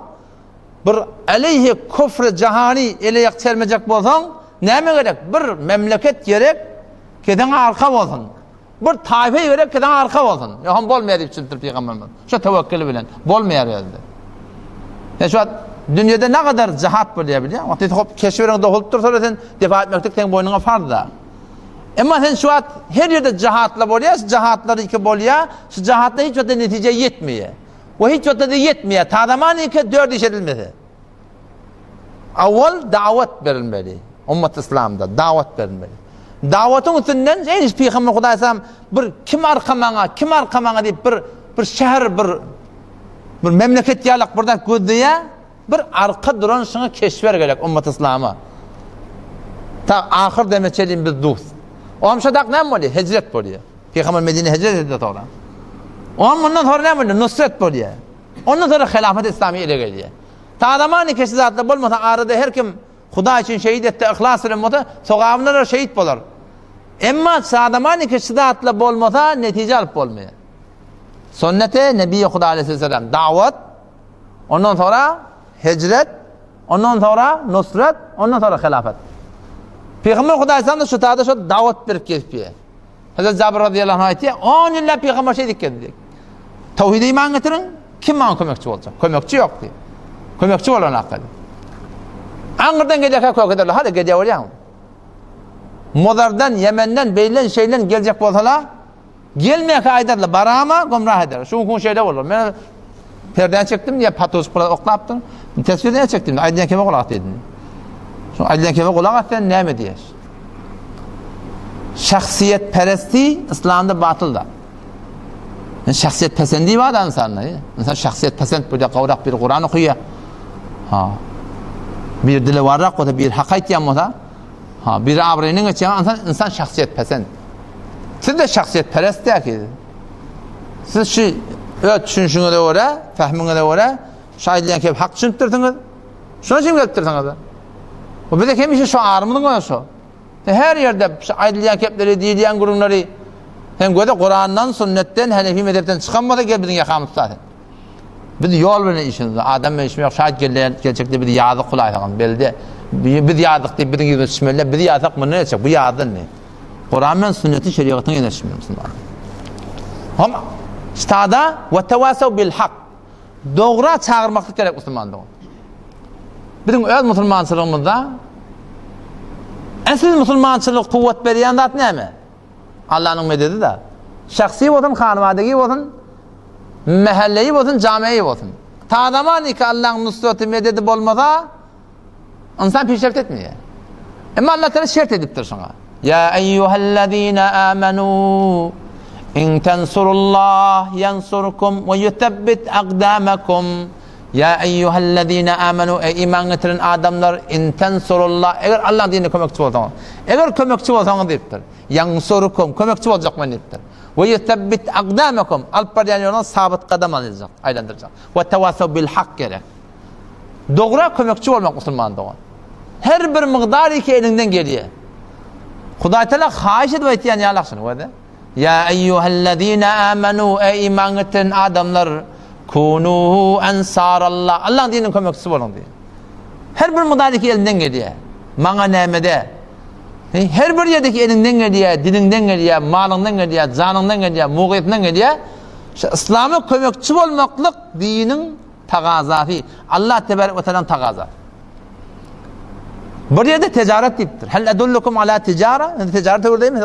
bir aleyhi küfr cihani ile yakçelmeyecek bolsan, ne mi gerek? Bir memleket gerek, keden arka olsun. Bir taife gerek, keden arka olsun. Yok bolmayar deyip çıktır Peygamberimiz. Şu tevekkülü bilen. Bolmayar dedi. Yani şu an dünyada ne kadar cihat biliyor biliyor. Vakti hop keşferin doğulup dursa sen defa etmektik senin boynuna farz da. Ama sen şu an her yerde cihatla boluyor, cihatları iki boluyor. Şu cihatla hiç vakti netice yetmiyor. O hiç vakti yetmiyor. Tadamanı ki 4 iş edilmedi. Avval davet verilmeli. Ümmet İslam'da davet verilmeli. Davetin üstünden en hiç Peygamber Kuda Aleyhisselam bir kim arkamana deyip bir şehir bir memleket yalak buradan gödüye bir arka duran şuna keşfer gerek ümmet İslam'a. Ta ahir demeçeliğin bir dost. O amşadak ne mi oluyor? Hicret oluyor. Peygamber Medine hicret etti sonra. Ondan sonra ne oluyor? Nusret oluyor. Ondan sonra hilafet İslami ile geliyor. Ta adamani keşi zatla bulmasa arada her kim Kuda için şehit etti, ihlas ile mutu, sokağımda da şehit bulur. Ama sadamani keşi zatla bulmasa netice alıp bulmuyor. Sünnete Nebi Kuda Aleyhisselam davet, ondan sonra hicret, ondan sonra nusret, ondan sonra hilafet. Peygamber Kuda Aleyhisselam da şu tağda şu davet bir keyfiye. Hazreti Cabir radıyallahu anh ayeti 10 yıllar Peygamber şey dikkat edecek. Tevhid-i iman getirin, kim bana kömekçi olacak? Kömekçi yok diye. Kömekçi olan hakkı. Angırdan gelecek korku ederler. Hadi gece oraya. Mozar'dan, Yemen'den, Beylen şeyden gelecek olsalar gelmeye kaydarlar. Barama gumrah eder. Şu gün şeyde olur. Ben perdeden çektim diye patos oklaptım. Tesvirden çektim. Aydın keme kulak dedim. Şu aydın keme kulak attın ne mi diyor? Şahsiyet peresti İslam'da batılda. Yani şahsiyet pesendi var da insanlar. İnsan şahsiyet pesend böyle kavrak bir Kur'an okuyor. Bir dili varrak o da bir hakayt yanmasa bir abreynin geçen insan şahsiyet pesend. Siz de şahsiyet perest değil ki. Siz şu düşünüşüne de öyle, fehmine de öyle şahitleyen ki hak düşünüptürdünüz. Şuna için geliptirdiniz. O bir de kim şu ağrımının konusu. Her yerde şahitleyen kepleri, dileyen kurumları hem göre Kur'an'dan, sünnetten, Hanefi mezhepten çıkanmadı gel bizim yakamız zaten. Biz yol verin işiniz. Adam ve işim yok. Şahit gelecekte bir yazık kulay takın. Belki biz yazık diye bizim gibi düşünmeler. Biz yazık mı ne edecek? Bu yazın ne? Kur'an ve sünneti şeriatına yönelişmiyor Müslüman. Ama istada ve tevasav bil hak. Doğru çağırmaklık gerek Müslümanlığı. Bizim öz Müslümançılığımızda asıl Müslümançılık kuvvet beriyen zat ne mi? Allah'ın mededi de. Şahsi olsun, hanımadagi olsun, mahalleyi olsun, camiyi olsun. Ta zamanı ki Allah'ın nusreti mededi olmasa insan peşreft etmiyor. Ama Allah Teala şert ediptir sana. Ya eyyühellezine amenu in tensurullah yansurkum ve yutebbit akdamakum. Ya eyyühellezine amenu ey iman getiren adamlar in tensurullah eğer Allah'ın dinine kömekçi olsanız eğer kömekçi olsanız deyiptir. Yansurkum kömekçi olacak mı deyiptir. Ve yutebbit akdamakum alparyan yoluna sabit kadam alacak, aylandıracak. Ve tevasav bil hak gerek. Doğru kömekçi olmak Müslüman doğan. Her bir miqdar ki elinden geliyor. Hudaý Teala haýyş edip aýtýan ýalaksyn wada. Ya eyyuhellezine amenu ey iman eten adamlar kunu ansarallah. Allah'ın dinine kömekçisi bolun diýär. Her bir miqdar ki elinden geliyor. Maňa nämede? Her bir ýerdeki elinden geliyor, dilinden geliyor, malyňdan geliyor, janyňdan geliyor, mugyetinden geliyor. İslam'a kömekçi bolmaklyk dinin tagazasy. Allah tebarek ve teala tagaza. Bir yerde ticaret deyiptir. Hel edullukum ala ticara? Ticaret öyle değil mi?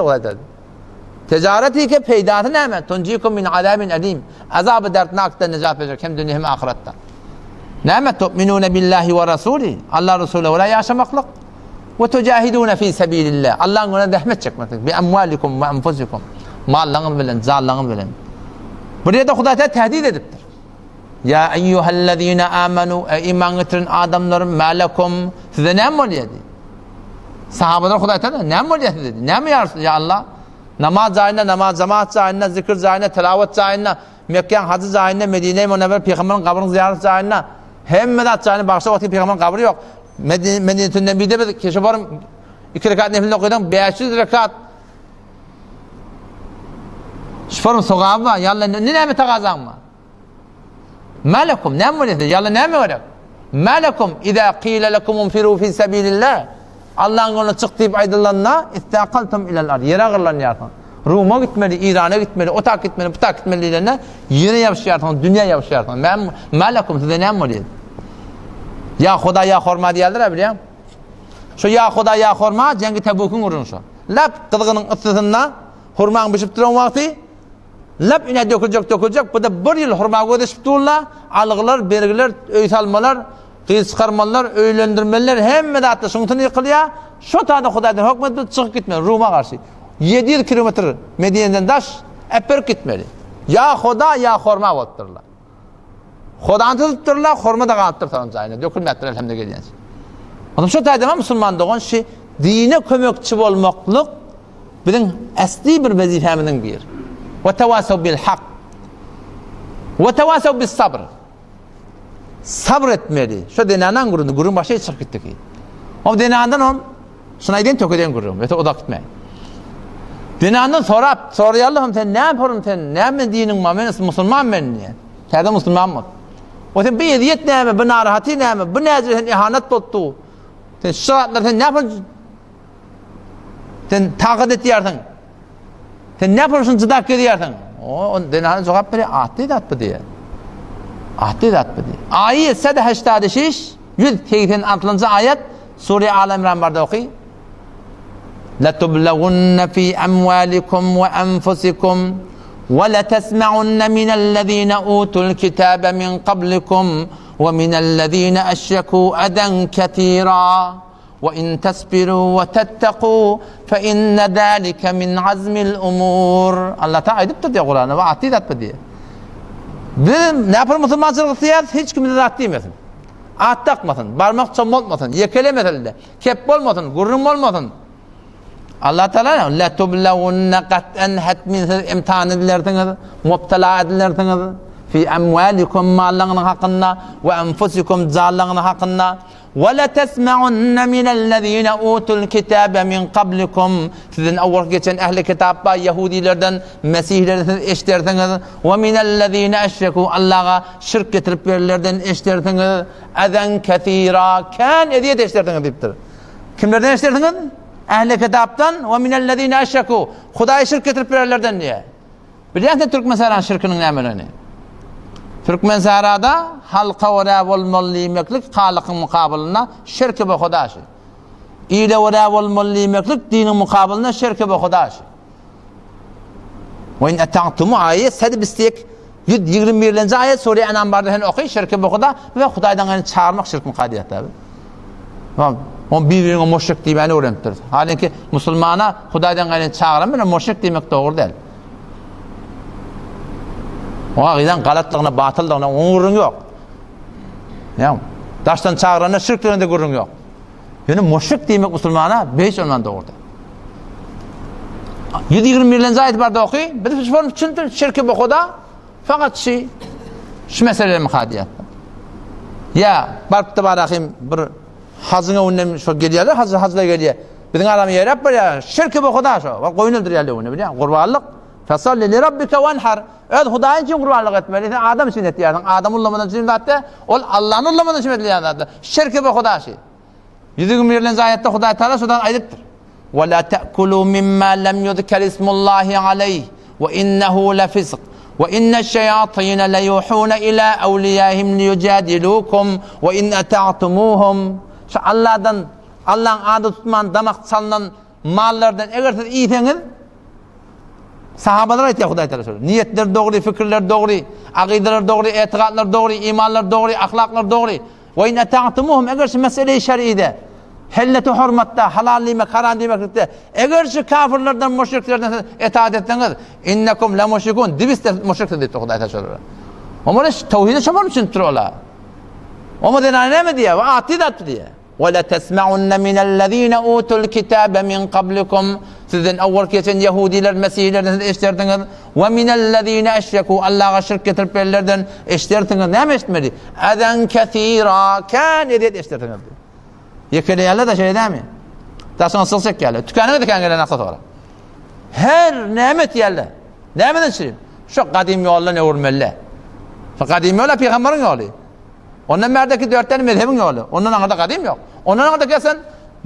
Ticareti ki peydatı näme? Tunjikum min azabin alim. Azab derdnakdan necat verecek hem dünya hem ahirette. Näme tu'minune billahi ve rasuli? Allah Resulü ve yaşamaklık. Ve tujahidune fi sabilillah. Allah'ın ona zahmet çekmeklik. Bi amwalikum ve enfusikum. Mallarınız bilen, zarlarınız bilen. Bir yerde Hudaý Teala tehdit ediptir. Ya eyyühellezine amenu ey iman getiren adamlarım melekum size ne mi oluyor dedi. Sahabalar Hudaý Teala ne mi oluyor dedi. Ne mi ya Allah? Namaz zahine, namaz cemaat zahine, zikir zahine, telavet zahine, Mekke'nin hacı zahine, Medine-i Münevver Peygamber'in kabrını ziyaret zahine, hem medat zahine, bakışta vakti Peygamber'in kabri yok. Medine-i Nebi'de bir keşif varım, 2 rekat nefilini okuyordum, 500 rekat. Şufarım soğabı var, yallah ne mi takazan mı? Melekum ne mi oluyor? Yallah ne mi oluyor? Melekum idâ qîle lekum unfirû fî sebîlillah. Allah'ın yoluna çık deyip aydınlanına istâkaltum ilal ard. Yere ağırlan yaratan. Rum'a gitmeli, İran'a gitmeli, o tak gitmeli, bu tak gitmeli ilerine yere yapışıyartan, dünya yapışıyartan. Melekum size ne mi oluyor? Ya Huda ya horma diyorlar biliyor musun? Şu ya Huda ya horma Cengi Tebuk'un urunuşu. Lap kızgının ıssızında hurmanın bişip duran vakti lap ine dökülecek. Bu da bir yıl hurma gödüşüp dururlar. Alıgılar, bergiler, öy salmalar, kıyız çıkarmalar, öylendirmeler hem medatta şuntunu yıkılıyor. Şu tane Hudaýdan hükmetip çıkıp gitmeli Rum'a karşı. 700 kilometre Medine'den daş eper gitmeli. Ya Huda ya horma botturlar. Huda'nı tutturlar, horma da kalıptır tanımcayına. Dökülmektir elhamdülillah. Onun şu taýdama Müslüman doğan şey dine kömekçi bolmaklyk bizim asli bir vazifemizden biri. Ve tevasav bil hak. Ve tevasav bis sabr. Sabr etmeli. Şu denanan gurun başa çıkıp gitti ki. O denandan on şunaydan tökeden gurun. Ve o da gitmeyin. Denandan sorayalım sen ne yaparım sen? Ne mi dinin mamen Müslüman ben niye? Sen Müslüman mı? O sen bir eziyet ne mi? Bir narahati ne mi? Bir nezir ihanet tuttu. Sen şaratlar sen ne yaparsın? Sen takip ediyorsun. Sen ne yaparsın cıdak ediyorsun? O denanın cevap veriyor. Ahdidat bu diye. Ahdidat bu diye. Ayet 86 186 ayet Sure Al İmran barda okuy. لَتُبْلَغُنَّ فِي أَمْوَالِكُمْ وَأَنْفُسِكُمْ وَلَتَسْمَعُنَّ مِنَ الَّذ۪ينَ أُوتُوا الْكِتَابَ مِنْ قَبْلِكُمْ وَمِنَ الَّذ۪ينَ أَشْرَكُوا أَذًى كَثِيرًا وَإِنْ تَصْبِرُوا وَتَتَّقُوا فَإِنَّ ذَٰلِكَ مِنْ عَزْمِ الْأُمُورِ Allah Teala aydıptır diye Kur'an'a ve ahdidat bu diye. Ne yapar Müslümançılık diye hiç kimse rahat değilmesin. At takmasın, parmak çam olmasın, yekelemesin de, kep olmasın, gurrum olmasın. Allah Teala la tublawunna qat'an hatmin imtihan edilersiniz, mubtala edilersiniz fi amwalikum mallarınız hakkında ve enfusikum zarlarınız hakkında ve la tesma'unna minellezine utul kitabe min qablikum sizin evvel geçen ehli kitapta Yahudilerden, Mesihlerden eşdersiniz ve minellezine eşreku Allah'a şirk getirip verirlerden eşdersiniz ezen kethira kan ediyet eşdersiniz deyiptir. Kimlerden eşdersiniz? ehli kitaptan ve minellezine eşreku. Hudaýa şirk getirip bererlerden diye. Bilýärsiň Türkmen şirkiniň nämelerini? Türkmen sarada halka wara bolmaly emeklik halykyň mukabylyna şirk we hudaşy. İle wara bolmaly emeklik diniň mukabylyna şirk we hudaşy. Ve in ata'tumu ayet sedib istek 121-nji ayet Sure Enambarda hen okuy şirk we huda we Hudaýdan gany çağırmak şirk mukadiyat tabi. On birbirine müşrik diýmeni öğrenipdir. Halinki musulmana Hudaýdan gany çağıran bilen müşrik diýmek dogry däl. O agydan galatlygyna, batyldygyna oňurun ýok. Ýa, daşdan çağırana şirk diýende görüň ýok. Ýöne müşrik diýmek musulmana beş ondan dogry. 121-nji ayet barda okuy. Bir şol üçin şirk we huda fakat şu mesele mukadiyat. Ya barp tabarahim bir hazına önnem şu gelýärler, hazla gelýär. Biziň adam ýerap bar ya, şirk we huda şu. Wa goýun öldürýärler onu bilýän. Gurbanlyk. Fasalli li rabbika wanhar. Öz Hudaýa üçin gurbanlyk etmeli. Sen adam için etýärdiň. Adam ullamadan için etdi. Ol Allahyň ullamadan için etýärdi. Şirk we huda şi. 121-nji ayetde Hudaý Taala şodan aýdypdyr. Wa la ta'kulu mimma lam yuzkar ismullahi alayhi ve innehu lafisq. وَإِنَّ الشَّيَاطِينَ لَيُوحُونَ إِلَى أَوْلِيَائِهِمْ لِيُجَادِلُوكُمْ وَإِنْ أَطَعْتُمُوهُمْ Allah'ın adı tutman, damak çalınan mallardan eğer siz iyiyseniz sahabalar aytıyor Hudaý Taala söylüyor. Niyetler doğru, fikirler doğru, akideler doğru, etiqadlar doğru, imanlar doğru, ahlaklar doğru. وَإِنْ أَطَعْتُمُوهُمْ eğer şu mesele-i şer'ide helletu hurmatta, halallime, karanlimekte eğer şu kafirlerden, müşriklerden itaat etseniz innekum la müşrikun dibiste müşrikdir diýip Hudaý Taala söylüyor. Ama tevhide şobar üçin turala. Ama denane mi diye? Ve atidat diye. Ve la tesma'unna minellezine utul kitabe min qablikum. Sizden awwal geçen Yahudiler, Mesihlerden eşlerdiniz. Ve minellezine eşreku Allah'a şirk getirip berlerden eşlerdiniz. Ne eşitmedi? Eden kesira kan edip eşlerdiniz. Yekeleyerler de şey değil mi? Daha sonra sılsak yerler. Tükenine diken gelen aksat olarak. Her nimet yerler. Nimetin için. Şu kadim yolla ne vurmelle. Şu kadim yolla peygamberin yolu. Ondan merdeki 4 tane mezhebin yolu. Ondan anada kadim yok. Ondan anada gelsen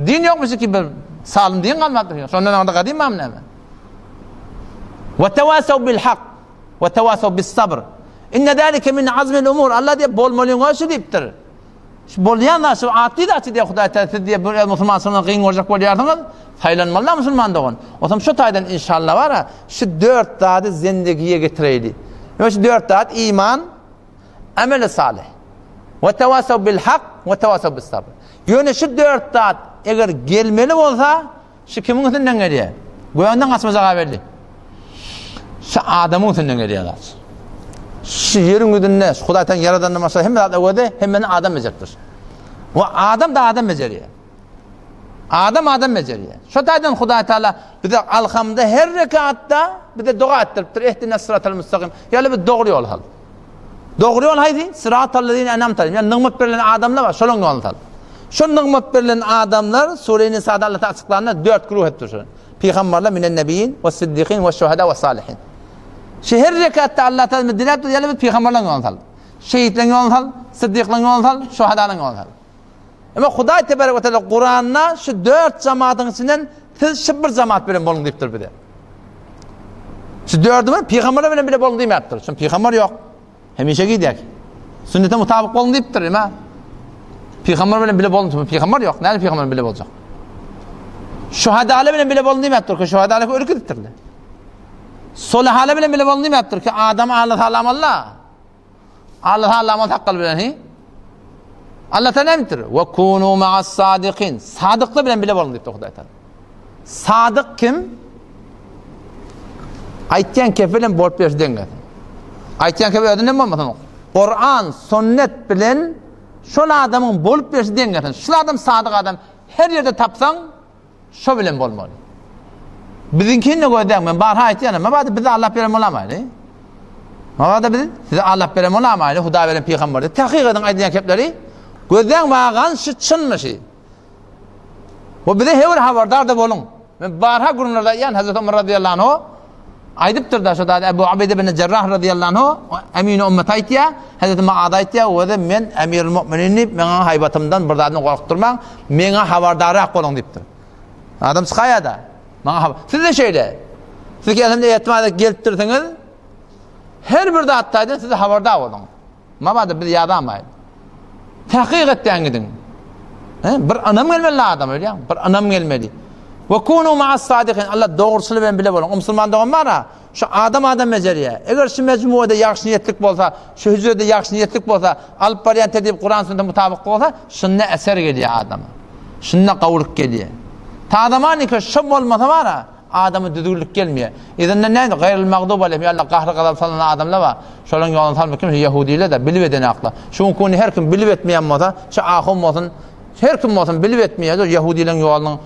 din yokmuş ki bir salım din kalmadı. Ondan anada kadim mi amne mi? Ve tevasav bil hak. Ve tevasav bil sabr. İnne dâlike min azmil umur. Allah diye bol molyon şu deyiptir. Bolýan şu atidat diye Hudaý Taala diye bir musulman sınıfına kıyın olacak bolýardyňyz. Haýlanmalar musulman dogan. Otam şu taýdan inşallah bara şu 4 taýdy zindigiye getireydi. Şu 4 taýd iman, amel salih. Ve tevasav bil hak ve tevasav bis sabr. Ýöne şu 4 taýd eger gelmeli bolsa şu kimiň üstünden gelýär? Goýandan gaçmaja berdi. Şu adamyň üstünden gelýär. Şu yerin üstünde Hudaý Taala yaradanna masa hem adam hem adam mezekdir. Ve adam da adam mezeriye. Adam mezeriye. Şu taýdan Hudaý Taala bize alhamda her rekatta bize dua ettiripdir. İhdinas sıratal mustakim. Yani bir doğru yol hal. Doğru yol haydi? Sıratal lezine en'amte aleyhim. Yani nıgmat berilen adamlar var. Şolun yol hal. Şu nıgmat berilen adamlar Sure-i Nisa'da Allah açıklarına 4 grup ettir. Peygamberler minen nebiyyin ve siddiqin ve şuhada ve salihin. Her rekatta Allah Teala dilet yani bir peygamberlerin yolunu hal. Şehitlerin yolunu hal, siddiqlerin yolunu hal, şuhadaların yolunu hal. Ama Hudaý Tebaraka ve Teala Kur'an'na şu 4 cemaatın içinden siz şu bir cemaat bilen bolun deyipdir bir de. Şu 4'ü peygamberler bilen bile bolun diýmekdir. Çünkü peygamber yok. Hemişe gidiyor. Sünnete mutabık bolun deyipdir ama peygamber bilen bile bolun. Peygamber yok. Näde peygamber bile bolacak? Şuhadalar bilen bile bolun diýmekdir ki şuhadalar ölküdipdirler. Solihalar bilen bile bolun diýmekdir ki adam Allah Taala Allah. Allah Taala amal haqqal bilen hi. Allah Teala emtir. Ve kunu ma'as sadiqin. Sadıklar bilen bile bolun diýipdi Hudaý Taala. Sadık kim? Aýtýan kefilen bolup berdiňler. Aýtýan kefilen ödünden bolmasyn. Kur'an, sünnet bilen şol adamyň bolup berdiňler. Şol adam sadık adam. Her yerde tapsaň şo bilen bolmaly. Bizinkini gördüm ben barha aýtýan, mabada bize Allah berem bolamaydy. Mabada bize Allah berem bolamaydy. Hudaý bilen peygamber. Tahqiq eden aýdýan kepleri gözden bagan şu çynmyşy. Bu bize hewer habardar da bolun. Men barha gurunlarda ýan Hazrat Ömer radıyallahu anhu aýdypdyr da şoda Ebu Ubeyde bin Cerrah radıyallahu anhu emini ummet aýtýa, Hazrat Muad aýtýa, "Wada men Emirul Müminin meňe haybatymdan birdadyny gorkturmaň, meňe habardarak bolun" diýipdir. Adam çıkaya da. Siz de şöyle. Siz kendimde yetimada gelip dursanız her bir dağıttaydan size haberdar olun. Mabada bir yadamayın. Tahkik etten gidin. Bir anam gelmeli adam öyle ya. Bir anam gelmeli. Ve kunu ma'as sadikin. Allah doğrusunu ben bile bolun. O Müslüman doğum var ha. Şu adam meceriye. Eğer şu mecmuada yaxşı niyetlik bolsa, şu hücrede yaxşı niyetlik bolsa, alıp bariyat edip Kur'an sünnete mutabık bolsa, şunna eser geliyor adama. Şunna kavuruk geliyor. Ta adamani ki şu olmasa var ha, adamı düzgünlük gelmiyor. İzin ne? Gayril mağdub aleyhim. Allah kahrı kadar salan adamlar var. Şolun yolunu salmak kim? Yahudiler de bilip edene akla. Şu konu her kim bilip etmeyen olsa, şu ahım olsun, her kim olsun bilip etmeyen Yahudilerin yolunun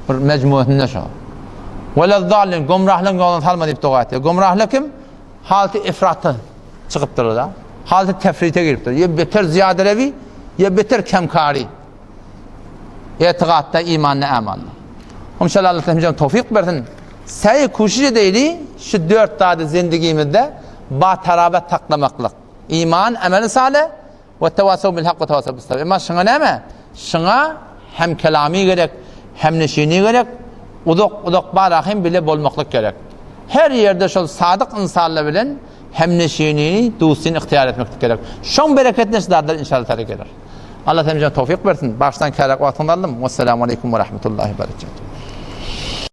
bir mecmuatında şu. وَلَذَّالِّنْ Gomrahlığın yolunu salma deyip dua ediyor. Gomrahlık kim? Halti ifratı çıkıptır o da. Halti tefrite giriptir. Ya beter ziyadelevi, ya beter kemkari. İtikatta, imanla, amanla. İnşallah Allah temizden tevfik versin. Sayı kuşucu değil, şu 4 tane zindagimizde batarabet taklamaklık. İman, amel-i salih ve tevasav bil hak ve tevasav bil sabr. Ama şuna ne mi? Şuna hem kelami gerek, hem neşini gerek, uduk barahim bile bolmaklık gerek. Her yerde şu sadık insanla bilen hem neşini, dusini ihtiyar etmek gerek. Şun bereketini sizlerden inşallah terk eder. Allah temizden tevfik versin. Baştan kârak vatandaşlarım. Vesselamu aleyküm ve rahmetullahi ve berekatuhu.